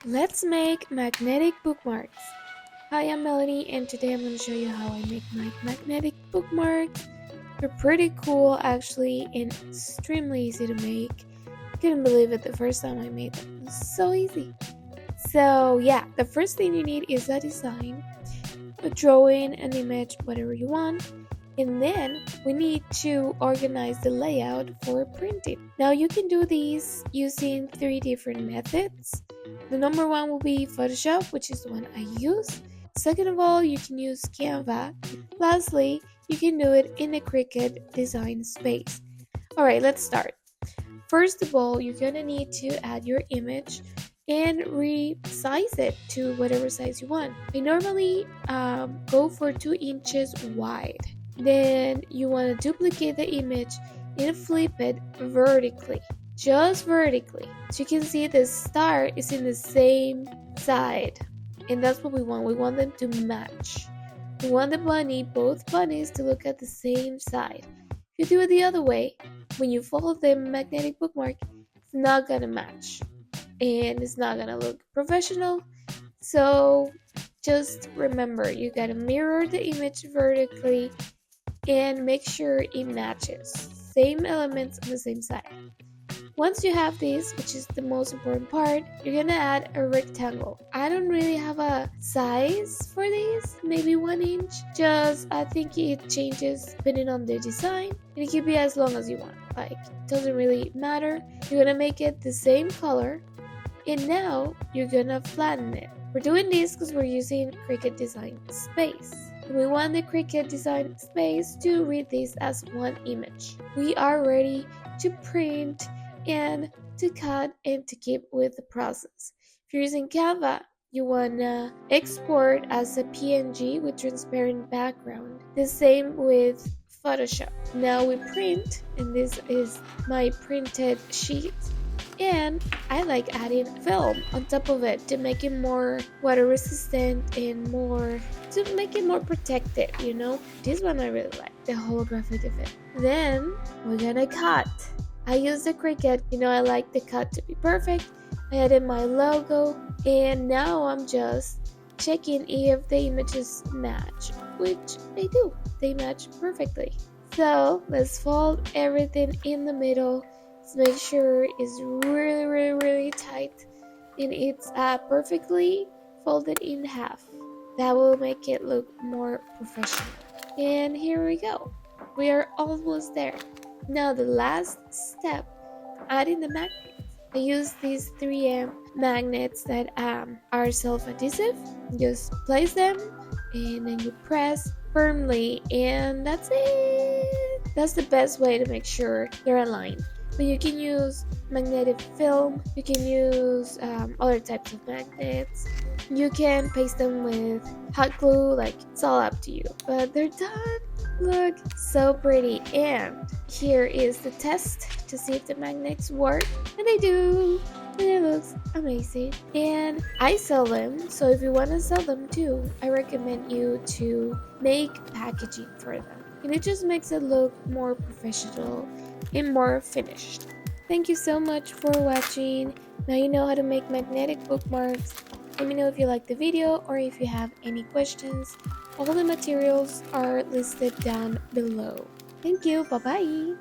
Let's make magnetic bookmarks. Hi, I'm Melanie, and today I'm going to show you how I make my magnetic bookmarks. They're pretty cool actually and extremely easy to make. Couldn't believe it the first time I made them. It was so easy. So yeah, the first thing you need is a design, a drawing, an image, whatever you want. And then we need to organize the layout for printing. Now you can do these using three different methods. The number one will be Photoshop, which is the one I use. Second of all, you can use Canva. Lastly, you can do it in a Cricut design space. Alright, let's start. First of all, you're gonna need to add your image and resize it to whatever size you want. I normally go for 2 inches wide. Then you want to duplicate the image and flip it vertically, just vertically. So you can see the star is in the same side, and that's what we want. We want them to match. We want both bunnies to look at the same side. If you do it the other way, when you fold the magnetic bookmark, it's not gonna match and it's not gonna look professional. So just remember, you gotta mirror the image vertically and make sure it matches. Same elements on the same side. Once you have this, which is the most important part, you're gonna add a rectangle. I don't really have a size for this, maybe 1 inch. I think it changes depending on the design, and it can be as long as you want. Like, it doesn't really matter. You're gonna make it the same color, and now you're gonna flatten it. We're doing this because we're using Cricut Design Space. We want the Cricut Design Space to read this as one image. We are ready to print and to cut and to keep with the process. If you're using Canva, you wanna export as a PNG with transparent background. The same with Photoshop. Now we print, and this is my printed sheet. And I like adding film on top of it to make it more water resistant and to make it more protected, you know. This one I really like, the holographic effect. Then we're gonna cut. I use the Cricut, I like the cut to be perfect. I added my logo, and now I'm just checking if the images match, which they do. They match perfectly. So let's fold everything in the middle. Make sure it's really tight and it's perfectly folded in half. That will make it look more professional. And here we go. We are almost there. Now the last step, adding the magnets. I use these 3M magnets that are self-adhesive. Just place them and then you press firmly, and that's it. That's the best way to make sure they're aligned. But you can use magnetic film, you can use other types of magnets, you can paste them with hot glue, like it's all up to you. But they're done. Look, so pretty. And here is the test to see if the magnets work, and they do. And it looks amazing. And I sell them, so if you want to sell them too, I recommend you to make packaging for them. And it just makes it look more professional and more finished. Thank you so much for watching. Now you know how to make magnetic bookmarks. Let me know if you like the video or if you have any questions. All the materials are listed down below. Thank you. Bye bye.